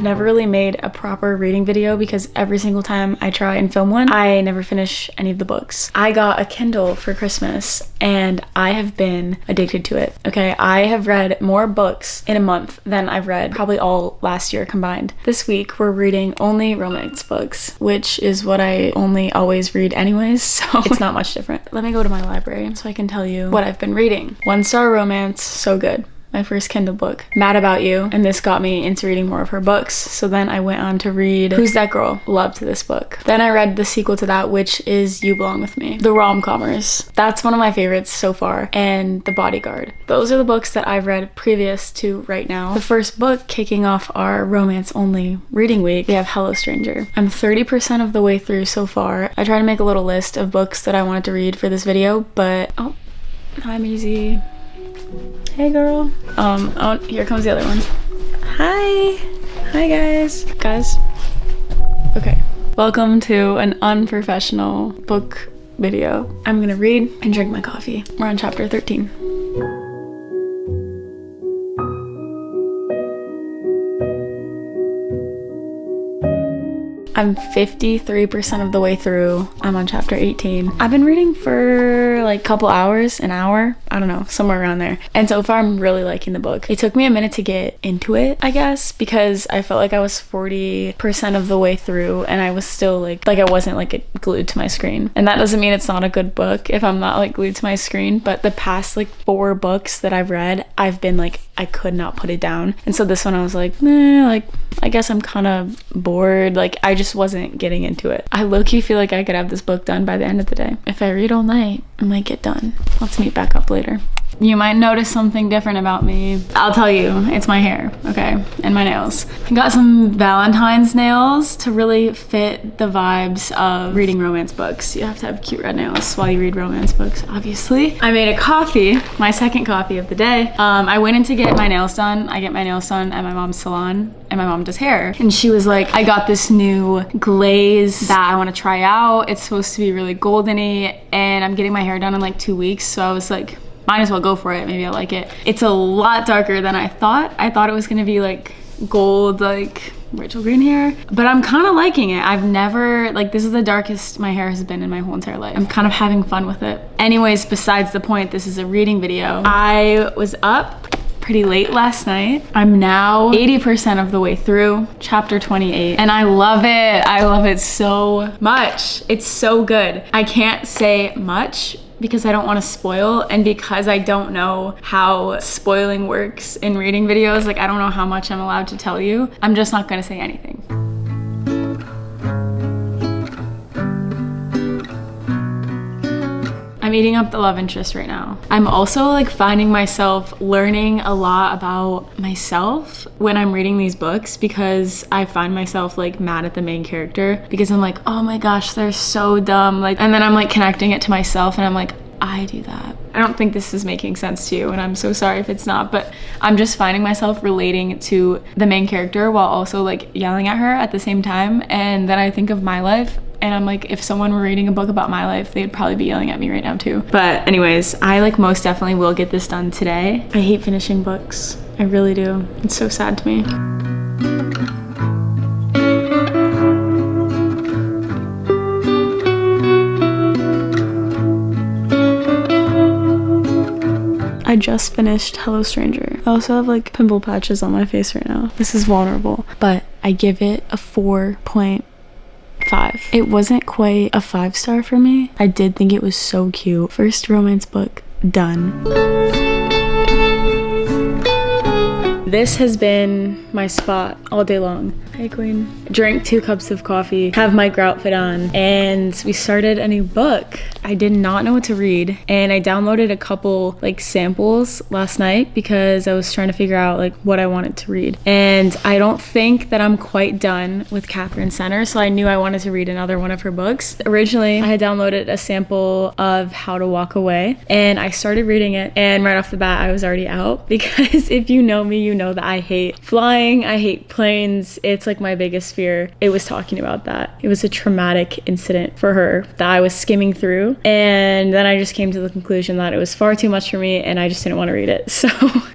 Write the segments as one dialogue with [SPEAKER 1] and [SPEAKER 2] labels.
[SPEAKER 1] I've never really made a proper reading video because every single time I try and film one, I never finish any of the books. I got a Kindle for Christmas and I have been addicted to it. Okay, I have read more books in a month than I've read probably all last year combined. This week we're reading only romance books, which is what I only always read anyways, so it's not much different. Let me go to my library so I can tell you what I've been reading. One Star Romance, so good. My first Kindle book. Mad About You, and this got me into reading more of her books. So then I went on to read Who's That Girl? Loved this book. Then I read the sequel to that, which is You Belong With Me. The rom-comers. That's one of my favorites so far. And The Bodyguard. Those are the books that I've read previous to right now. The first book kicking off our romance-only reading week, we have Hello Stranger. I'm 30% of the way through so far. I tried to make a little list of books that I wanted to read for this video, but oh, hi Meezy. Hey girl. Oh, here comes the other one. Hi guys. Okay, welcome to an unprofessional book video. I'm gonna read and drink my coffee. We're on chapter 13. I'm 53% of the way through. I'm on chapter 18. I've been reading for like a couple hours, an hour, I don't know, somewhere around there. And so far I'm really liking the book. It took me a minute to get into it, I guess, because I felt like I was 40% of the way through and I was still like I wasn't like glued to my screen. And that doesn't mean it's not a good book if I'm not like glued to my screen, but the past like 4 books that I've read, I've been like, I could not put it down. And so this one I was like, nah, like I guess I'm kind of bored. Like I just wasn't getting into it. I low-key feel like I could have this book done by the end of the day. If I read all night, I might get done. Let's meet back up later. You might notice something different about me. I'll tell you, it's my hair, okay? And my nails. I got some Valentine's nails to really fit the vibes of reading romance books. You have to have cute red nails while you read romance books, obviously. I made a coffee, my second coffee of the day. I went in to get my nails done. I get my nails done at my mom's salon and my mom does hair. And she was like, I got this new glaze that I want to try out. It's supposed to be really golden-y and I'm getting my hair done in like 2 weeks. So I was like, might as well go for it. Maybe I like it. It's a lot darker than I thought. I thought it was gonna be like gold, like Rachel Green hair, but I'm kind of liking it. I've never, like, this is the darkest my hair has been in my whole entire life. I'm kind of having fun with it. Anyways, besides the point, this is a reading video. I was up pretty late last night. I'm now 80% of the way through chapter 28 and I love it. I love it so much. It's so good. I can't say much because I don't want to spoil and because I don't know how spoiling works in reading videos. Like I don't know how much I'm allowed to tell you. I'm just not gonna say anything. I'm eating up the love interest right now. I'm also like finding myself learning a lot about myself when I'm reading these books because I find myself like mad at the main character because I'm like, oh my gosh, they're so dumb. Like, and then I'm like connecting it to myself and I'm like, I do that. I don't think this is making sense to you and I'm so sorry if it's not, but I'm just finding myself relating to the main character while also like yelling at her at the same time. And then I think of my life and I'm like, if someone were reading a book about my life, they'd probably be yelling at me right now too. But anyways, I like most definitely will get this done today. I hate finishing books. I really do. It's so sad to me. I just finished Hello Stranger. I also have like pimple patches on my face right now. This is vulnerable, but I give it a 4.5. It wasn't quite a 5-star for me. I did think it was so cute. First romance book done. This has been my spot all day long. Hey queen. Drank 2 cups of coffee, have my outfit on, and we started a new book. I did not know what to read, and I downloaded a couple like samples last night because I was trying to figure out like what I wanted to read. And I don't think that I'm quite done with Catherine Center, so I knew I wanted to read another one of her books. Originally, I had downloaded a sample of How to Walk Away, and I started reading it, and right off the bat, I was already out because if you know me, you know that I hate flying, I hate planes. It's like my biggest fear. It was talking about that. It was a traumatic incident for her that I was skimming through, and then I just came to the conclusion that it was far too much for me and I just didn't want to read it. So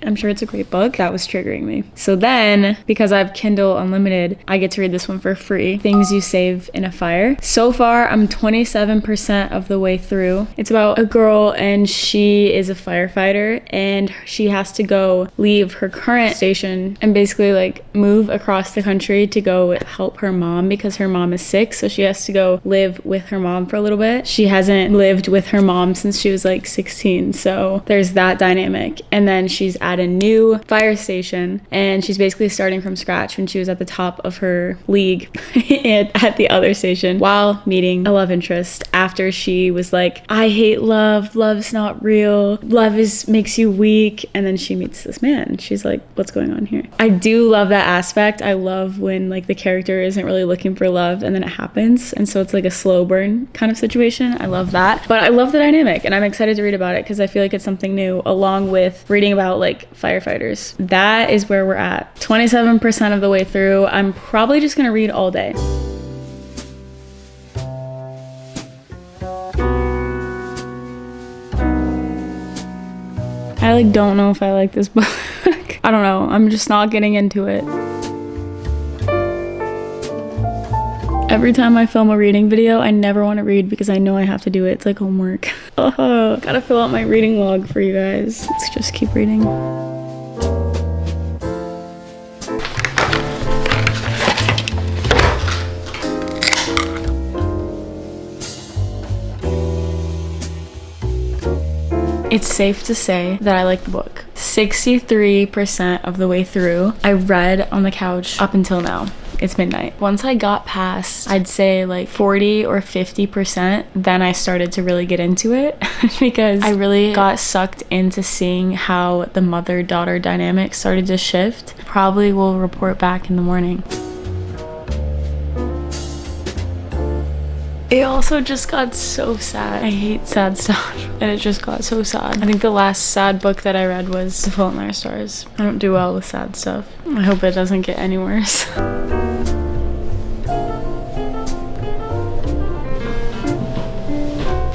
[SPEAKER 1] I'm sure it's a great book. That was triggering me. So then, because I have Kindle Unlimited, I get to read this one for free. Things You Save in a Fire. So far, I'm 27% of the way through. It's about a girl and she is a firefighter and she has to go leave her current station and basically like move across the country to go help her mom because her mom is sick. So she has to go live with her mom for a little bit. She hasn't lived with her mom since she was like 16. So there's that dynamic. And then she's at a new fire station and she's basically starting from scratch when she was at the top of her league at the other station while meeting a love interest after she was like, I hate love. Love's not real. Love makes you weak. And then she meets this man. She's like, what's going on here? I do love that aspect. I love when like the character isn't really looking for love and then it happens. And so it's like a slow burn kind of situation. I love that. But I love the dynamic and I'm excited to read about it because I feel like it's something new along with reading about like firefighters. That is where we're at. 27% of the way through. I'm probably just gonna read all day. I like don't know if I like this book. I don't know. I'm just not getting into it. Every time I film a reading video, I never want to read because I know I have to do it. It's like homework. Oh, gotta fill out my reading log for you guys. Let's just keep reading. It's safe to say that I like the book. 63% of the way through. I read on the couch up until now. It's midnight. Once I got past, I'd say like 40 or 50%, then I started to really get into it because I really got sucked into seeing how the mother-daughter dynamic started to shift. Probably will report back in the morning. It also just got so sad. I hate sad stuff. And it just got so sad. I think the last sad book that I read was The Fault in Our Stars. I don't do well with sad stuff. I hope it doesn't get any worse.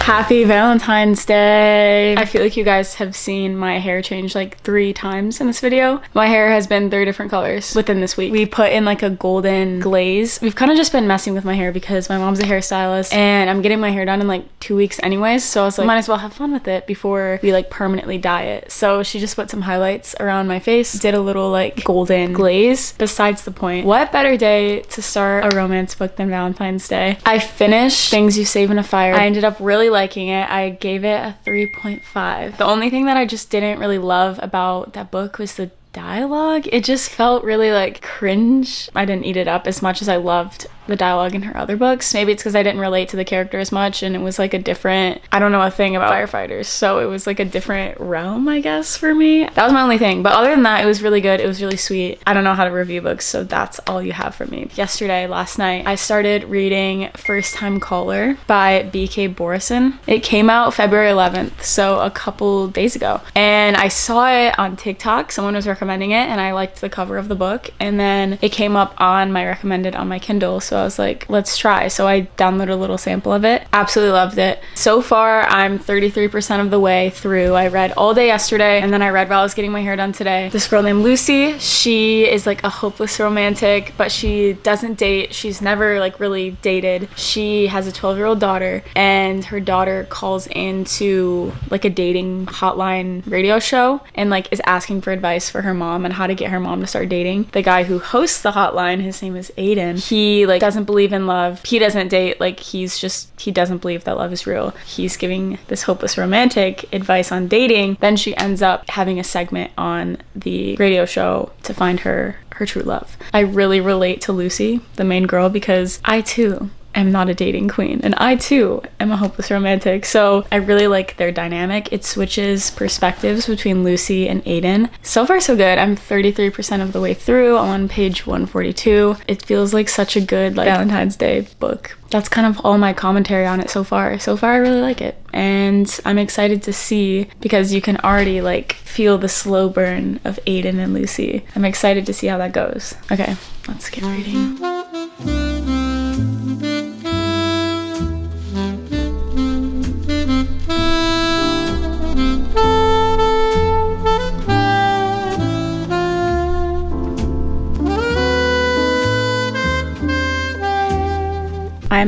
[SPEAKER 1] Happy Valentine's Day. I feel like you guys have seen my hair change like 3 times in this video. My hair has been 3 different colors within this week. We put in like a golden glaze. We've kind of just been messing with my hair because my mom's a hairstylist and I'm getting my hair done in like 2 weeks anyways. So I was like, might as well have fun with it before we like permanently dye it. So she just put some highlights around my face, did a little like golden glaze. Besides the point, what better day to start a romance book than Valentine's Day? I finished Things You Save in a Fire. I ended up really liking it. I gave it a 3.5. The only thing that I just didn't really love about that book was the dialogue. It just felt really like cringe. I didn't eat it up as much as I loved the dialogue in her other books. Maybe it's because I didn't relate to the character as much and it was like a different, I don't know a thing about firefighters, so it was like a different realm, I guess, for me. That was my only thing, but other than that, it was really good. It was really sweet. I don't know how to review books, so that's all you have from me. Last night, I started reading First Time Caller by B.K. Borison. It came out February 11th, so a couple days ago, and I saw it on TikTok. Someone was recommending it and I liked the cover of the book, and then it came up on my recommended on my Kindle, so I was like, let's try. So I downloaded a little sample of it. Absolutely loved it. So far, I'm 33% of the way through. I read all day yesterday and then I read while I was getting my hair done today. This girl named Lucy, she is like a hopeless romantic, but she doesn't date. She's never like really dated. She has a 12-year-old daughter and her daughter calls into like a dating hotline radio show and like is asking for advice for her mom and how to get her mom to start dating. The guy who hosts the hotline, his name is Aiden, he like doesn't believe in love. He doesn't date. Like he doesn't believe that love is real. He's giving this hopeless romantic advice on dating. Then she ends up having a segment on the radio show to find her true love. I really relate to Lucy, the main girl, because I too am not a dating queen and I too am a hopeless romantic. So I really like their dynamic. It switches perspectives between Lucy and Aiden. So far so good. I'm 33% of the way through. I'm on page 142. It feels like such a good like Valentine's Day book. That's kind of all my commentary on it so far. So far I really like it and I'm excited to see, because you can already like feel the slow burn of Aiden and Lucy. I'm excited to see how that goes. Okay, let's get reading.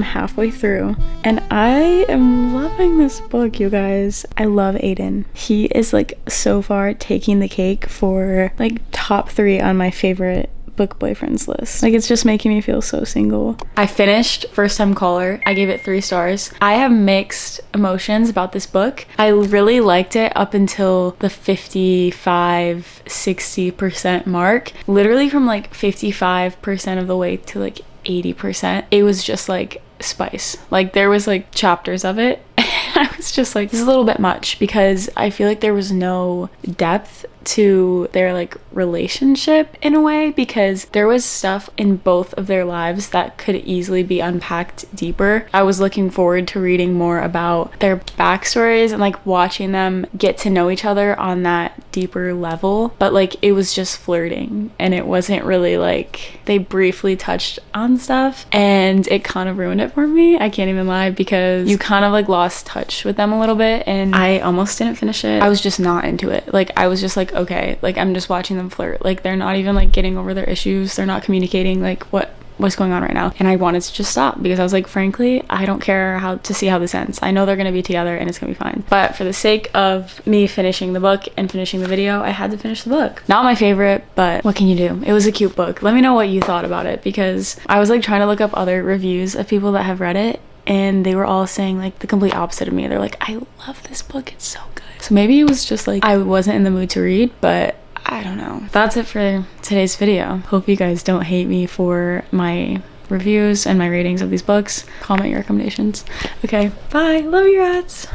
[SPEAKER 1] halfway through and I am loving this book, you guys. I love Aiden. He is like so far taking the cake for like top 3 on my favorite book boyfriends list. Like, it's just making me feel so single. I finished First Time Caller. I gave it 3 stars. I have mixed emotions about this book. I really liked it up until the 55-60% mark. Literally from like 55% of the way to like 80%, it was just like spice. Like, there was like chapters of it I was just like, this is a little bit much, because I feel like there was no depth to their like relationship in a way, because there was stuff in both of their lives that could easily be unpacked deeper. I was looking forward to reading more about their backstories and like watching them get to know each other on that deeper level, but like it was just flirting and it wasn't really like, they briefly touched on stuff and it kind of ruined it for me. I can't even lie, because you kind of like lost touch with them a little bit and I almost didn't finish it. I was just not into it. Like, I was just like, okay, like I'm just watching them flirt. Like, they're not even like getting over their issues. They're not communicating like what's going on right now. And I wanted to just stop, because I was like, frankly, I don't care how to see how this ends. I know they're gonna be together and it's gonna be fine. But for the sake of me finishing the book and finishing the video, I had to finish the book. Not my favorite, but what can you do? It was a cute book. Let me know what you thought about it, because I was like trying to look up other reviews of people that have read it, and they were all saying like the complete opposite of me. They're like, I love this book, it's so good. So maybe it was just like I wasn't in the mood to read, but I don't know. That's it for today's video. Hope you guys don't hate me for my reviews and my ratings of these books. Comment your recommendations. Okay, bye. Love you, rats.